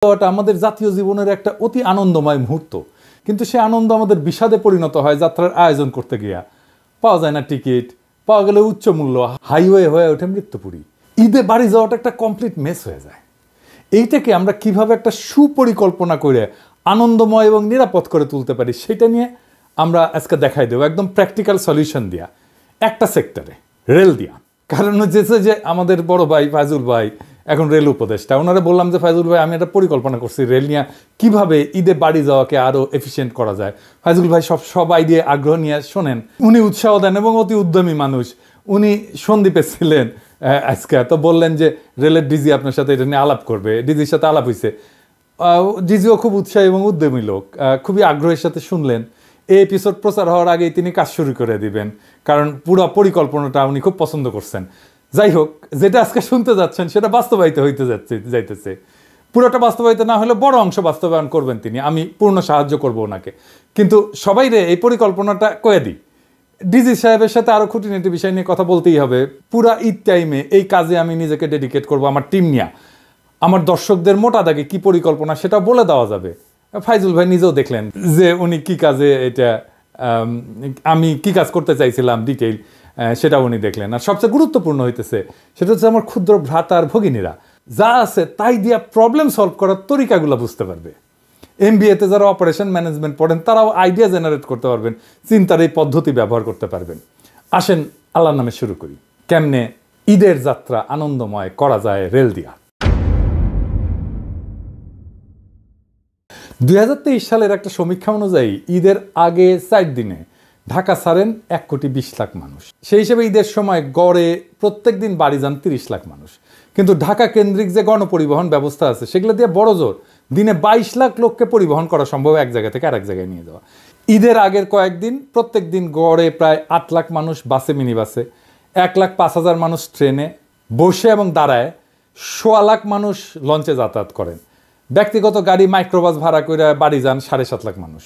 ওটা আমাদের জাতীয় জীবনের একটা অতি আনন্দময় মুহূর্ত, কিন্তু সে আনন্দ আমাদের বিষাদে পরিণত হয় যাত্রার আয়োজন করতে গিয়া। পাওয়া যায় না টিকিট, পাওয়া গেলে উচ্চ মূল্য, হাইওয়ে হয়ে ওঠে মৃত্যুপুরী। ঈদে বাড়ি যাওয়াটা একটা কমপ্লিট মেস হয়ে যায়। এইটাকে আমরা কিভাবে একটা সুপরিকল্পনা করে আনন্দময় এবং নিরাপদ করে তুলতে পারি সেটা নিয়ে আমরা আজকে দেখাই দেবো, একদম প্র্যাকটিক্যাল সলিউশন দিয়া, একটা সেক্টরে রেল দিয়া। কারণ হচ্ছে যে আমাদের বড় ভাই ফাইজুল ভাই এখন রেল উপদেষ্টা, ওনারা বললাম যে ফাইজুল ভাই আমি একটা পরিকল্পনা করছি রেল নিয়ে কীভাবে ঈদে বাড়ি যাওয়াকে আরও এফিসিয়েন্ট করা যায়। ফাইজুল ভাই সব আইডিয়া আগ্রহ নিয়ে শোনেন, উনি উৎসাহ দেন এবং অতি উদ্যমী মানুষ। উনি সন্দীপে ছিলেন আজকে, তো বললেন যে রেলের ডিজি আপনার সাথে এটা নিয়ে আলাপ করবে। ডিজির সাথে আলাপ হয়েছে, ডিজিও খুব উৎসাহী এবং উদ্যমী লোক, খুবই আগ্রহের সাথে শুনলেন। এই এপিসোড প্রচার হওয়ার আগেই তিনি কাজ শুরু করে দিবেন, কারণ পুরো পরিকল্পনাটা উনি খুব পছন্দ করছেন। যাই হোক, যেটা আজকে শুনতে যাচ্ছেন সেটা বাস্তবায়িত হইতে যাইতেছে। পুরোটা বাস্তবায়িত না হলে বড় অংশ বাস্তবায়ন করবেন তিনি, আমি পূর্ণ সাহায্য করব ওনাকে। কিন্তু সবাই রে এই পরিকল্পনাটা কয়ে দিই, ডিজি সাহেবের সাথে আরও খুঁটিনাটি বিষয় নিয়ে কথা বলতেই হবে। পুরা ঈদ টাইমে এই কাজে আমি নিজেকে ডেডিকেট করব, আমার টিম নিয়ে। আমার দর্শকদের মোটা দাগে কী পরিকল্পনা সেটা বলে দেওয়া যাবে। ফাইজুল ভাই নিজেও দেখলেন যে উনি কি কাজে এটা আমি কি কাজ করতে চাইছিলাম ডিটেইল, সেটা উনি দেখলেন। আর সবচেয়ে গুরুত্বপূর্ণ হইতেছে সেটা হচ্ছে আমার ক্ষুদ্র ভ্রাতা আর ভগিনীরা যা আছে তাই দিয়া প্রবলেম সলভ করার তরিকাগুলো বুঝতে পারবে। এমবিএতে যারা অপারেশন ম্যানেজমেন্ট পড়েন তারাও আইডিয়া জেনারেট করতে পারবেন, চিন্তার এই পদ্ধতি ব্যবহার করতে পারবেন। আসেন আল্লাহর নামে শুরু করি, কেমনে ঈদের যাত্রা আনন্দময় করা যায় রেল দিয়া। 2023 সালের একটা সমীক্ষা অনুযায়ী ঈদের আগে 4 দিনে ঢাকা ছাড়েন 1,20,00,000 মানুষ। সেই হিসেবে ঈদের সময় গড়ে প্রত্যেক দিন বাড়ি যান 30 লাখ মানুষ। কিন্তু ঢাকা কেন্দ্রিক যে গণপরিবহন ব্যবস্থা আছে সেগুলো দিয়ে বড় জোর দিনে 22 লাখ লোককে পরিবহন করা সম্ভব, এক জায়গা থেকে আরেক জায়গায় নিয়ে যাওয়া। ঈদের আগের কয়েকদিন প্রত্যেক দিন গড়ে প্রায় 8 লাখ মানুষ বাসে, মিনি বাসে, 1,05,000 মানুষ ট্রেনে বসে এবং দাঁড়ায়, 1.25 লাখ মানুষ লঞ্চে যাতায়াত করেন। ব্যক্তিগত গাড়ি মাইক্রোবাস ভাড়া করে বাড়ি যান 7.5 লাখ মানুষ।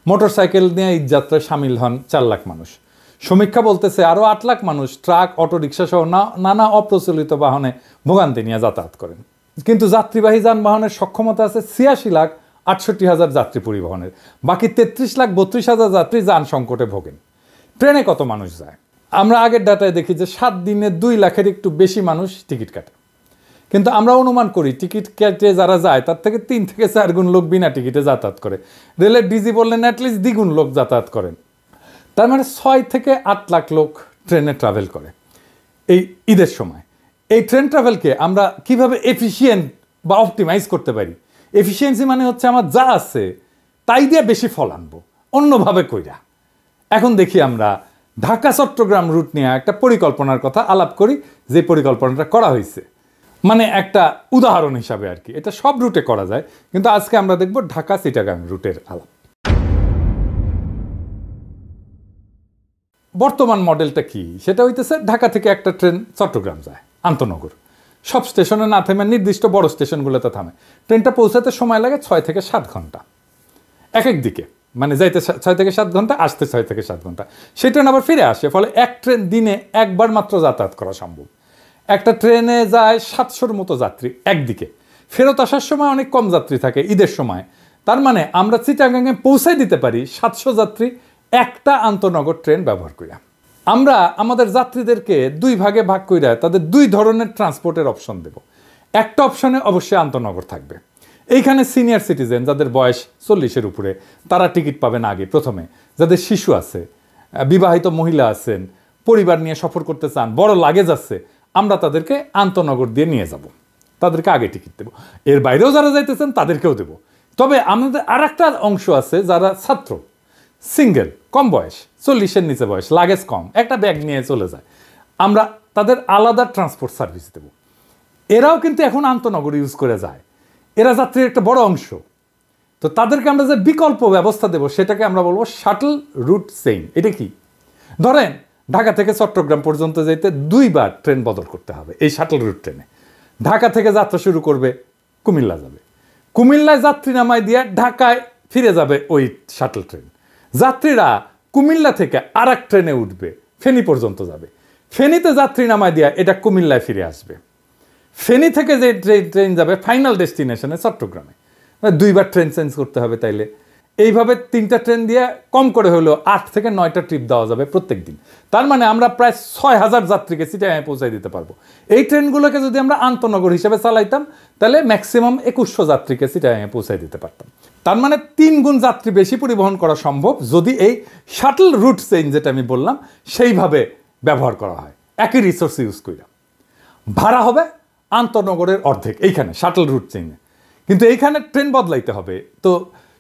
মোটরসাইকেল নিয়ে ঈদযাত্রায় সামিল হন 4 লাখ মানুষ। সমীক্ষা বলতেছে আরও 8 লাখ মানুষ ট্রাক, অটোরিকশা সহ নানা অপ্রচলিত বাহনে ভোগান্তি নিয়ে যাতায়াত করেন। কিন্তু যাত্রীবাহী যানবাহনের সক্ষমতা আছে 86,68,000 যাত্রী পরিবহনের। বাকি 33,32,000 যাত্রী যান সংকটে ভোগেন। ট্রেনে কত মানুষ যায়? আমরা আগের ডাটায় দেখি যে 7 দিনে 2 লাখের একটু বেশি মানুষ টিকিট কাটে। কিন্তু আমরা অনুমান করি টিকিট কেটে যারা যায় তার থেকে 3 থেকে 4 গুণ লোক বিনা টিকিটে যাতায়াত করে। রেলের ডিজি বললেন অ্যাটলিস্ট দ্বিগুণ লোক যাতায়াত করেন। তার মানে 6 থেকে 8 লাখ লোক ট্রেনে ট্রাভেল করে এই ঈদের সময়। এই ট্রেন ট্রাভেলকে আমরা কিভাবে এফিসিয়েন্ট বা অপটিমাইজ করতে পারি? এফিসিয়েন্সি মানে হচ্ছে আমার যা আছে তাই দিয়ে বেশি ফল আনবো অন্যভাবে কইরা। এখন দেখি আমরা ঢাকা চট্টগ্রাম রুট নিয়ে একটা পরিকল্পনার কথা আলাপ করি, যে পরিকল্পনাটা করা হয়েছে। মানে একটা উদাহরণ হিসাবে আর কি, এটা সব রুটে করা যায়, কিন্তু আজকে আমরা দেখব ঢাকা চিটাগাং রুটের আলাপ। বর্তমান মডেলটা কি? সেটা হইতেছে ঢাকা থেকে একটা ট্রেন চট্টগ্রাম যায় আন্তনগর, সব স্টেশনে না থেমে নির্দিষ্ট বড় স্টেশনগুলোতে থামে। ট্রেনটা পৌঁছাতে সময় লাগে 6 থেকে 7 ঘন্টা এক এক দিকে, মানে যাইতে 6 থেকে 7 ঘন্টা, আসতে 6 থেকে 7 ঘন্টা। সেই ট্রেন আবার ফিরে আসে, ফলে এক ট্রেন দিনে একবার মাত্র যাতায়াত করা সম্ভব। একটা ট্রেনে যায় 700-র মতো যাত্রী একদিকে, ফেরত আসার সময় অনেক কম যাত্রী থাকে ঈদের সময়। তার মানে আমরা চিটাগাংয়ে পৌঁছাই দিতে পারি 700 যাত্রী একটা আন্তনগর ট্রেন ব্যবহার করিয়া। আমরা আমাদের যাত্রীদেরকে 2 ভাগে ভাগ করিয়া তাদের 2 ধরনের ট্রান্সপোর্টের অপশন দেব। একটা অপশনে অবশ্যই আন্তনগর থাকবে। এইখানে সিনিয়র সিটিজেন যাদের বয়স 40-এর উপরে তারা টিকিট পাবেন আগে প্রথমে। যাদের শিশু আছে, বিবাহিত মহিলা আছেন, পরিবার নিয়ে সফর করতে চান, বড় লাগেজ আছে, আমরা তাদেরকে আন্তনগর দিয়ে নিয়ে যাব, তাদেরকে আগে টিকিট দেবো। এর বাইরেও যারা যাইতেছেন তাদেরকেও দেবো। তবে আমাদের আর একটা অংশ আছে যারা ছাত্র, সিঙ্গেল, কম বয়স, 40-এর নিচে বয়স, লাগেজ কম, একটা ব্যাগ নিয়ে চলে যায়, আমরা তাদের আলাদা ট্রান্সপোর্ট সার্ভিস দেব। এরাও কিন্তু এখন আন্তনগর ইউজ করে যায়, এরা যাত্রীর একটা বড় অংশ। তো তাদেরকে আমরা যে বিকল্প ব্যবস্থা দেব সেটাকে আমরা বলবো শাটল রুট চেইন। এটা কি? ধরেন ঢাকা থেকে চট্টগ্রাম পর্যন্ত যেতে 2 বার ট্রেন বদল করতে হবে। এই শাটল রুট ট্রেনে ঢাকা থেকে যাত্রা শুরু করবে, কুমিল্লা যাবে, কুমিল্লায় যাত্রী নামায় দিয়ে ঢাকায় ফিরে যাবে ওই শাটল ট্রেন। যাত্রীরা কুমিল্লা থেকে আর এক ট্রেনে উঠবে, ফেনী পর্যন্ত যাবে, ফেনীতে যাত্রী নামায় দিয়ে এটা কুমিল্লায় ফিরে আসবে। ফেনী থেকে যে ট্রেন যাবে ফাইনাল ডেস্টিনেশনে চট্টগ্রামে। 2বার ট্রেন চেঞ্জ করতে হবে তাইলে। এইভাবে 3টা ট্রেন দিয়ে কম করে হলেও 8 থেকে 9টা ট্রিপ দেওয়া যাবে প্রত্যেক দিন। তার মানে আমরা প্রায় 6000 যাত্রীকে চিটাগাঙে পৌঁছাই দিতে পারবো। এই ট্রেনগুলোকে যদি আমরা আন্তনগর হিসেবে চালাইতাম তাহলে ম্যাক্সিমাম 2100 যাত্রীকে চিটাগাঙে পৌঁছাই দিতে পারতাম। তার মানে 3 গুণ যাত্রী বেশি পরিবহন করা সম্ভব যদি এই শাটল রুট চেইন যেটা আমি বললাম সেইভাবে ব্যবহার করা হয়, একই রিসোর্স ইউজ করে। ভাড়া হবে আন্তনগরের অর্ধেক এইখানে শাটল রুট চেইনে, কিন্তু এইখানে ট্রেন বদলাইতে হবে। তো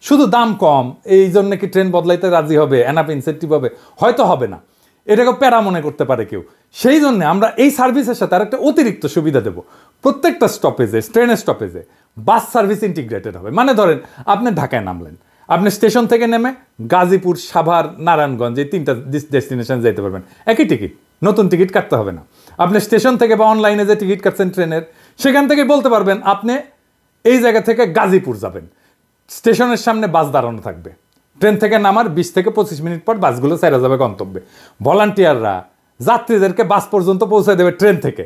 শুধু দাম কম এই জন্য কি ট্রেন বদলাইতে রাজি হবে? এনাফ ইনসেন্টিভ হবে? হয়তো হবে না, এটাকে প্যারা মনে করতে পারে কেউ। সেই জন্য আমরা এই সার্ভিসের সাথে আর একটা অতিরিক্ত সুবিধা দেব। প্রত্যেকটা স্টপেজে, ট্রেনের স্টপেজে বাস সার্ভিস ইন্টিগ্রেটেড হবে। মানে ধরেন আপনি ঢাকায় নামলেন, আপনি স্টেশন থেকে নেমে গাজীপুর, সাভার, নারায়ণগঞ্জ এই 3টা ডেস্টিনেশন যেতে পারবেন একই টিকিট, নতুন টিকিট কাটতে হবে না। আপনি স্টেশন থেকে বা অনলাইনে যে টিকিট কাটছেন ট্রেনের, সেখান থেকে বলতে পারবেন আপনি এই জায়গা থেকে গাজীপুর যাবেন, স্টেশনের সামনে বাস দাঁড়ানো থাকবে, ট্রেন থেকে নামার 20 থেকে 25 মিনিট পর বাসগুলো ছেড়ে যাবে গন্তব্যে। ভলান্টিয়াররা যাত্রীদেরকে বাস পর্যন্ত পৌঁছে দেবে, ট্রেন থেকে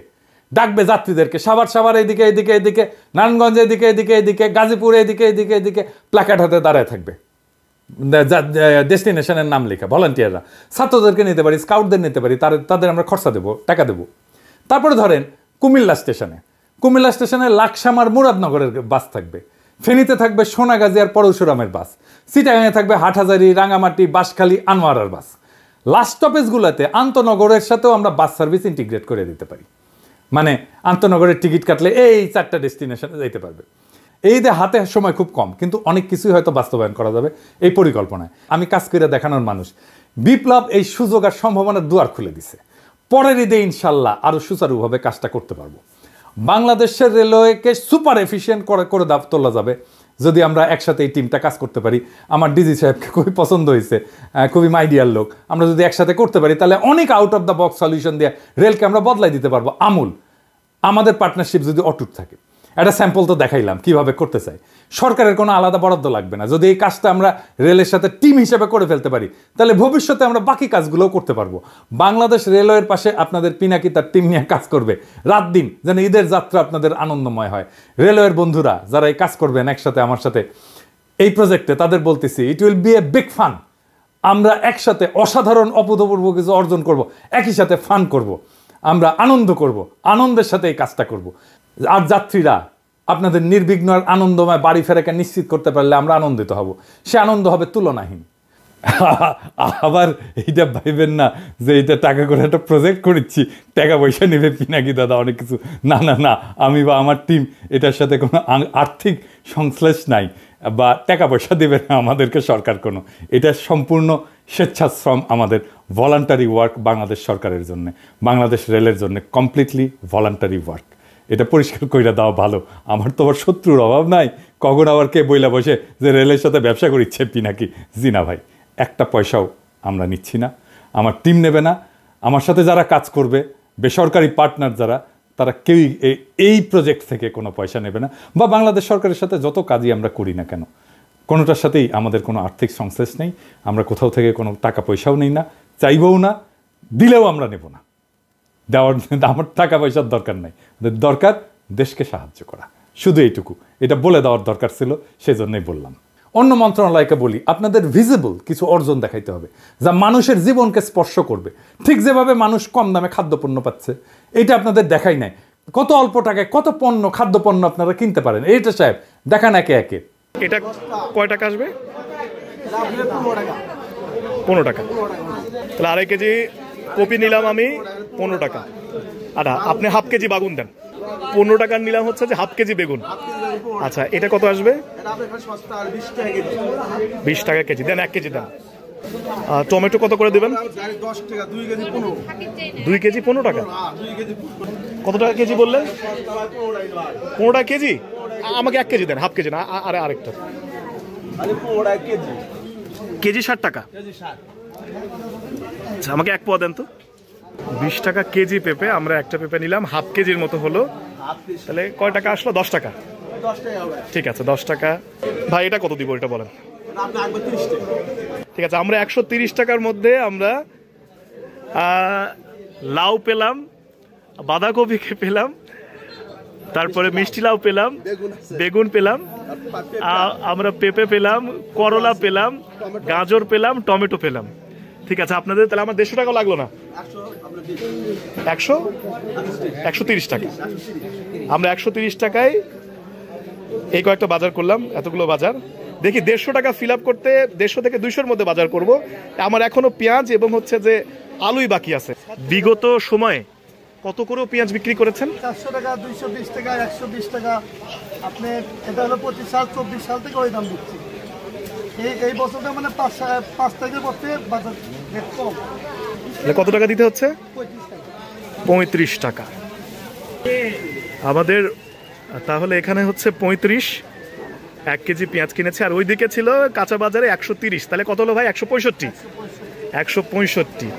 ডাকবে যাত্রীদেরকে, সাভার এইদিকে এইদিকে এইদিকে, নারায়ণগঞ্জ এইদিকে এইদিকে এইদিকে, গাজীপুর এইদিকে এইদিকে এইদিকে, প্ল্যাকার্ড হাতে দাঁড়ায় থাকবে, ডেস্টিনেশনের নাম লেখা। ভলান্টিয়াররা ছাত্রদেরকে নিতে পারি, স্কাউটদের নিতে পারি, তাদের আমরা খরচা দেবো, টাকা দেবো। তারপরে ধরেন কুমিল্লা স্টেশনে লাকসামার মুরাদনগরের বাস থাকবে, ফেনীতে থাকবে সোনাগাজী আর পরশুরামের বাস, চিটাগাঙে থাকবে হাটহাজারী, রাঙামাটি, বাঁশখালী, আনোয়ারার বাস। লাস্ট স্টপেজগুলোতে আন্তনগরের সাথেও আমরা বাস সার্ভিস ইন্টিগ্রেট করে দিতে পারি। মানে আন্তনগরের টিকিট কাটলে এই 4টা ডেস্টিনেশনে যেতে পারবে। এই যে হাতে সময় খুব কম, কিন্তু অনেক কিছুই হয়তো বাস্তবায়ন করা যাবে এই পরিকল্পনায়। আমি কাজ করে দেখানোর মানুষ। বিপ্লব এই সুযোগ আর সম্ভাবনার দুয়ার খুলে দিছে। পরের ঈদে ইনশাল্লাহ আরও সুচারুভাবে কাজটা করতে পারবো। বাংলাদেশের রেলওয়েকে সুপার এফিশিয়েন্ট করে তোলা যাবে যদি আমরা একসাথে এই টিমটা কাজ করতে পারি। আমার ডিজি সাহেবকে খুবই পছন্দ হয়েছে, খুবই মাইডিয়ার লোক। আমরা যদি একসাথে করতে পারি তাহলে অনেক out of the box solution দিয়ে রেলকে আমরা বদলাই দিতে পারবো আমূল। আমাদের পার্টনারশিপ যদি অটুট থাকে। একটা স্যাম্পল তো দেখাইলাম কিভাবে করতে চাই। সরকারের কোনো আলাদা বরাদ্দ লাগবে না। যদি এই কাজটা আমরা রেলের সাথে টিম হিসেবে করে ফেলতে পারি তাহলে ভবিষ্যতে আমরা বাকি কাজগুলোও করতে পারবো। বাংলাদেশ রেলওয়ের পাশে আপনাদের পিনাকি তার টিম নিয়ে কাজ করবে রাত দিন, যেন ঈদের যাত্রা আপনাদের আনন্দময় হয়। রেলওয়ের বন্ধুরা যারা এই কাজ করবেন একসাথে আমার সাথে এই প্রজেক্টে, তাদের বলতেছি it will B a big fun. আমরা একসাথে অসাধারণ অভূতপূর্ব কিছু অর্জন করব, একই সাথে ফান করব, আমরা আনন্দ করব, আনন্দের সাথে এই কাজটা করব। আর যাত্রীরা আপনাদের নির্বিঘ্ন আর আনন্দময় বাড়ি ফেরাকে নিশ্চিত করতে পারলে আমরা আনন্দিত হব। সে আনন্দ হবে তুলনাহীন। আবার এইটা ভাইবেন না যে এটা টাকা করে একটা প্রজেক্ট করেছি, টাকা পয়সা নেবে পিনাকি দাদা অনেক কিছু। না না না, আমি বা আমার টিম এটার সাথে কোনো আর্থিক সংশ্লেষ নাই বা টাকা পয়সা দেবে না আমাদেরকে সরকার কোনো। এটা সম্পূর্ণ স্বেচ্ছাশ্রম, আমাদের ভলান্টারি ওয়ার্ক বাংলাদেশ সরকারের জন্য, বাংলাদেশ রেলের জন্য কমপ্লিটলি ভলান্টারি ওয়ার্ক। এটা পরিষ্কার কইরা দেওয়া ভালো। আমার তো আবার শত্রুর অভাব নাই, কখন আবার কে বইলা বসে যে রেলের সাথে ব্যবসা করিচ্ছে পিনাকি। জি না ভাই, একটা পয়সাও আমরা নিচ্ছি না, আমার টিম নেবে না। আমার সাথে যারা কাজ করবে বেসরকারি পার্টনার যারা, তারা কেউই এই প্রজেক্ট থেকে কোনো পয়সা নেবে না। বা বাংলাদেশ সরকারের সাথে যত কাজই আমরা করি না কেন, কোনোটার সাথেই আমাদের কোনো আর্থিক সংশ্লেষ নেই। আমরা কোথাও থেকে কোনো টাকা পয়সাও নেই না, চাইবও না, দিলেও আমরা নেব না। আমার টাকা পয়সার দরকার নাই, দরকার দেশকে সাহায্য করা, শুধু এইটুকু। এটা বলে দেওয়ার দরকার ছিল, সেই জন্যই বললাম। অন্য মন্ত্রণালয়কে বলি, আপনাদের ভিজিবল কিছু অর্জন দেখাইতে হবে যা মানুষের জীবনকে স্পর্শ করবে। ঠিক যেভাবে মানুষ কম দামে খাদ্যপণ্য পাচ্ছে, এটা আপনাদের দেখাই নাই। কত অল্প টাকায় কত পণ্য, খাদ্যপণ্য আপনারা কিনতে পারেন, এইটা সাহেব দেখান একে একে। এটা কয় টাকা আসবে? 15 টাকা। তাহলে 2.5 কেজি কপি নিলাম আমি 15 টাকা। আচ্ছা, আপনি হাফ কেজি বাগুন দেন। 15 টাকার নিলাম হচ্ছে যে হাফ কেজি বেগুন। আচ্ছা, এটা কত আসবে? 20 টাকা কেজি দেন, 1 কেজি দেন। টমেটো কত করে দেবেন? 2 কেজি 15 টাকা। কত টাকা কেজি বললেন? 15 টাকা কেজি। আমাকে 1 কেজি দেন, হাফ কেজি না, আরে আরেকটা কেজি 60 টাকা। আচ্ছা, আমাকে 1 পোয়া দেন তো। 20 টাকা কেজি পেঁপে, আমরা একটা পেঁপে নিলাম, হাফ কেজির মতো হলো। তাহলে কয় টাকা আসলো? 10 টাকা। ঠিক আছে, 10 টাকা। ভাই এটা কত দিব এটা বলেন? ঠিক আছে, আমরা 130 টাকার মধ্যে আমরা লাউ পেলাম, বাঁধাকপি পেলাম, তারপরে মিষ্টি লাউ পেলাম, বেগুন পেলাম, আমরা পেঁপে পেলাম, করলা পেলাম, গাজর পেলাম, টমেটো পেলাম। ঠিক আছে, আপনাদের তাহলে আমার 150 টাকা লাগলো না, 130 টাকা। আমরা 130 টাকায় এই কয়েকটা বাজার করলাম, এতগুলো বাজার। দেখি 150 টাকা ফিল আপ করতে 150 থেকে 200-র মধ্যে বাজার করব। আমার এখনো পেঁয়াজ এবং হচ্ছে যে আলুই বাকি আছে। বিগত সময়ে কত করে পেঁয়াজ বিক্রি করেছেন? 400 টাকা, 220 টাকা, 120 টাকা। আপনি এটা হলো 25 সাল 24 সাল থেকে ওই দাম দিচ্ছি। এই বছরটা মানে 5 তারিখের পর থেকে বাজার রেট কম। কত টাকা দিতে হচ্ছে? 35 টাকা। আমাদের তাহলে এখানে হচ্ছে 35, 1 কেজি পেঁয়াজ কিনেছে। আর ওইদিকে ছিল কাঁচা বাজারে 130, তাহলে কত হলো ভাই? 165।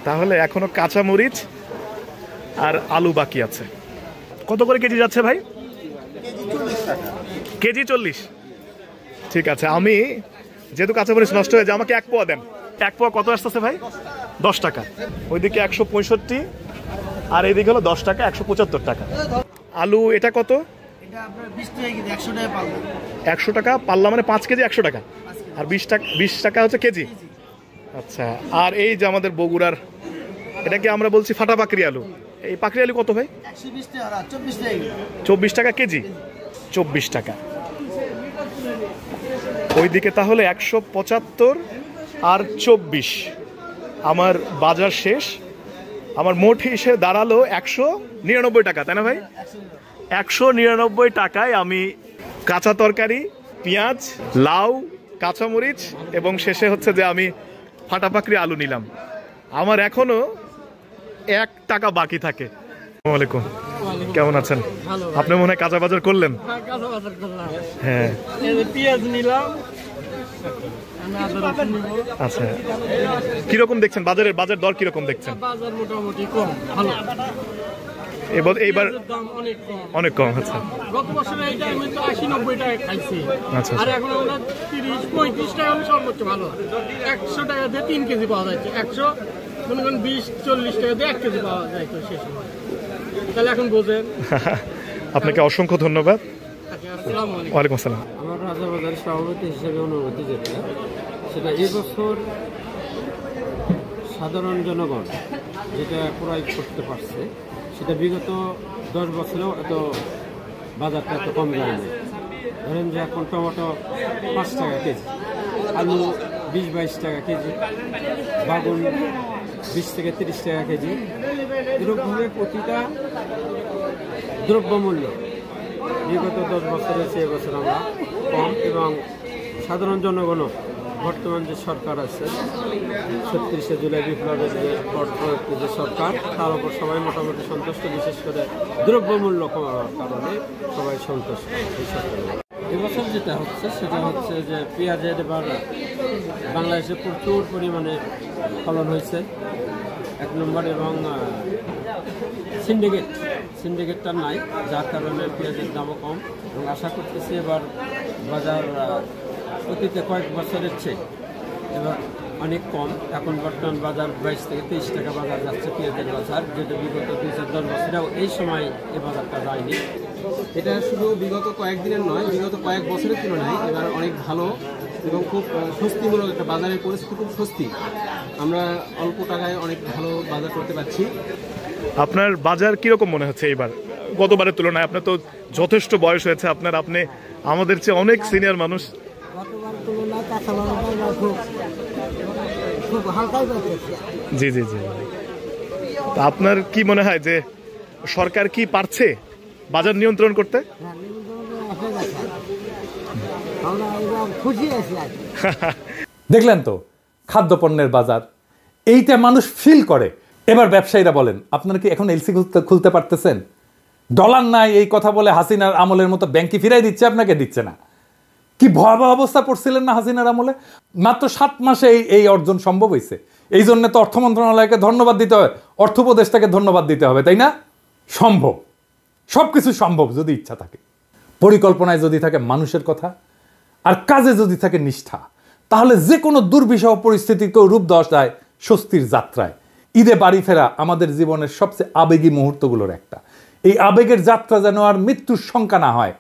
তাহলে এখনো কাঁচা মরিচ আর আলু বাকি আছে। কত করে কেজি যাচ্ছে ভাই? কেজি 40। ঠিক আছে, আমি যেহেতু কাঁচা মরিচ নষ্ট হয়ে যায়, আমাকে 1 পোয়া দেন। 1 পোয়া কত আসতেছে ভাই? 10 টাকা। ওইদিকে 165, আর এইদিকে হলো 10 টাকা, 175 টাকা। আলু এটা কত? এটা আপনার 20 টাকা কেজি, 100 টাকা পাল্লা। 100 টাকা পাল্লা, মানে 5 কেজি 100 টাকা। আর 20 টাকা হচ্ছে কেজি। আচ্ছা, আর এই যে আমাদের বগুড়ার, এটাকে আমরা বলছি ফাটা পাকড়ি আলু। এই পাকড়ি আলু কত ভাই? 120 টাকা, 24 টাকা। 24 টাকা কেজি, 24 টাকা। ওইদিকে তাহলে 175 আর 24, আমার বাজার শেষ। আমার মোট হিসেবে দাঁড়ালো 199 টাকা, তাই না ভাই? 199 টাকায় আমি কাঁচা তরকারি, পেঁয়াজ, লাউ, কাঁচামরিচ এবং শেষে হচ্ছে যে আমি ফাটা পাকড়ি আলু নিলাম। আমার এখনো 1 টাকা বাকি থাকে। আসসালামু আলাইকুম, কেমন আছেন? আপনি মনে হয় কাঁচা বাজার করলেন? হ্যাঁ, পেঁয়াজ নিলাম। আচ্ছা, কিরকম দেখছেন বাজার দর কিরকম দেখছেন? বাজার মোটামুটি কম, ভালো। এইবার দাম অনেক কম। আচ্ছা, গত বছরে এই টাইমে তো 80-90 টাকা খাইছি। আচ্ছা, আর এখন আমরা 30-35 টাকা সর্বোচ্চ ভালো। 100 টাকা দিয়ে 3 কেজি পাওয়া যাচ্ছে। 100 মনে করেন 20-40 টাকা দিয়ে 1 কেজি পাওয়া যায় তো সে সময়। তাহলে এখন বোঝেন। আপনাকে অসংখ্য ধন্যবাদ। আসসালামু আলাইকুম। ওয়ালাইকুম আসসালাম। আমার রাজাবাজারের সভাপতি হিসেবে অনুমতি যেটা, সেটা এবছর সাধারণ জনগণ যেটা ক্রয় করতে পারছে, সেটা বিগত 10 বছরেও এত বাজারটা এত কম যায়নি। ধরেন যে এখন টমেটো 5 টাকা কেজি, আলু 20-22 টাকা কেজি, বাগুন 20 থেকে 30 টাকা কেজি। এরকমভাবে প্রতিটা দ্রব্যমূল্য বিগত 10 বছরের চেয়ে এবছর আমরা কম, এবং সাধারণ জনগণও বর্তমান যে সরকার আছে 36শে জুলাই বিপ্লবের যে পরবর্তী যে সরকার, তার উপর সবাই মোটামুটি সন্তুষ্ট। বিশেষ করে দ্রব্যমূল্য কমার কারণে সবাই সন্তুষ্ট এই সরকারের। এবছর যেটা হচ্ছে সেটা হচ্ছে যে পেঁয়াজের এবার বাংলাদেশে প্রচুর পরিমাণে ফলন হয়েছে 1 নম্বর, এবং সিন্ডিকেটটা নাই, যার কারণে পেঁয়াজের দামও কম। এবং আশা করতেছি এবার বাজার অতীতে কয়েক বছরের চেয়ে এবার অনেক কম। এখন বর্তমান বাজার 22 থেকে 23 টাকা বাজার যাচ্ছে পেঁয়াজের বাজার, যেটা বিগত 2-10 বছরেও এই সময় এই বাজারটা যায়নি। এটা শুধু বিগত কয়েকদিনের নয়, বিগত কয়েক বছরের তুলনায় এবার অনেক ভালো এবং খুব স্বস্তিমূলক একটা বাজারের পরিস্থিতি, খুব স্বস্তি। আমরা অল্প টাকায় অনেক ভালো বাজার করতে পারছি। আপনার বাজার কিরকম মনে হচ্ছে এবার গতবারের তুলনায়? আপনার তো যথেষ্ট বয়স হয়েছে আপনার, আপনি আমাদের চেয়ে অনেক সিনিয়র মানুষ। জি জি জি। তা আপনার কি মনে হয় যে সরকার কি পারছে বাজার নিয়ন্ত্রণ করতে? দেখলেন তো খাদ্যপণ্যের বাজার, এইটা মানুষ ফিল করে। এবার ব্যবসায়ীরা বলেন, আপনারা কি এখন এলসি খুলতে পারতেছেন? ডলার নাই এই কথা বলে হাসিনার আমলের মতো ব্যাংকে ফিরাই দিচ্ছে, আপনাকে দিচ্ছে না। কি ভয়াবহ অবস্থা পড়ছিলেন না হাসিনার আমলে? মাত্র 7 মাসে এই অর্জন সম্ভব হয়েছে। এই জন্য তো অর্থ মন্ত্রণালয়কে ধন্যবাদ দিতে হবে, অর্থ উপদেষ্টাকে ধন্যবাদ দিতে হবে, তাই না? সম্ভব, সব কিছু সম্ভব যদি ইচ্ছা থাকে, পরিকল্পনায় যদি থাকে মানুষের কথা, আর কাজে যদি থাকে নিষ্ঠা, তাহলে যে কোনো দুর্বিষহ পরিস্থিতিকেও রূপ দেওয়া যায় স্বস্তির যাত্রায়। ঈদে বাড়ি ফেরা আমাদের জীবনের সবচেয়ে আবেগী মুহূর্তগুলোর একটা। এই আবেগের যাত্রা যেন আর মৃত্যুর শঙ্কা না হয়,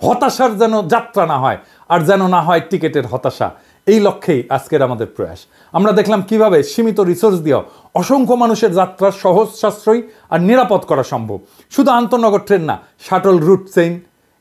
হতাশার যেন যাত্রা না হয়, আর যেন না হয় টিকেটের হতাশা। এই লক্ষ্যেই আজকের আমাদের প্রয়াস। আমরা দেখলাম কিভাবে সীমিত রিসোর্স দিয়েও অসংখ্য মানুষের যাত্রা সহজ, সাশ্রয়ী আর নিরাপদ করা সম্ভব। শুধু আন্তনগর ট্রেন না, শাটল রুট চেইন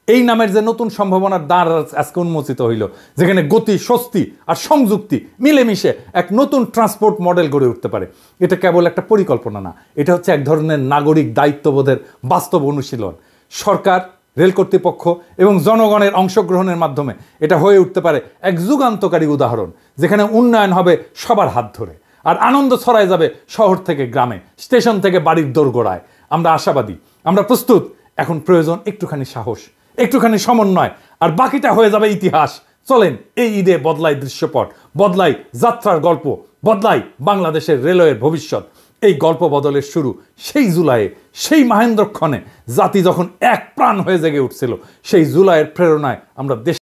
এই নামের যে নতুন সম্ভাবনার দ্বার আজকে উন্মোচিত হইল, যেখানে গতি, স্বস্তি আর সংযুক্তি মিলেমিশে এক নতুন ট্রান্সপোর্ট মডেল গড়ে উঠতে পারে। এটা কেবল একটা পরিকল্পনা না, এটা হচ্ছে এক ধরনের নাগরিক দায়িত্ববোধের বাস্তব অনুশীলন। সরকার, রেল কর্তৃপক্ষ এবং জনগণের অংশগ্রহণের মাধ্যমে এটা হয়ে উঠতে পারে এক যুগান্তকারী উদাহরণ, যেখানে উন্নয়ন হবে সবার হাত ধরে, আর আনন্দ ছড়ায় যাবে শহর থেকে গ্রামে, স্টেশন থেকে বাড়ির দোরগোড়ায়। আমরা আশাবাদী, আমরা প্রস্তুত। এখন প্রয়োজন একটুখানি সাহস, একটুখানি সমন্বয়, আর বাকিটা হয়ে যাবে ইতিহাস। চলেন এই ঈদে বদলাই দৃশ্যপট, বদলাই যাত্রার গল্প, বদলাই বাংলাদেশের রেলওয়ের ভবিষ্যৎ। এই গল্প বদলের শুরু সেই জুলাইয়ে, সেই মহেন্দ্রক্ষণে জাতি যখন এক প্রাণ হয়ে জেগে উঠছিল। সেই জুলাইয়ের প্রেরণায় আমরা দেশ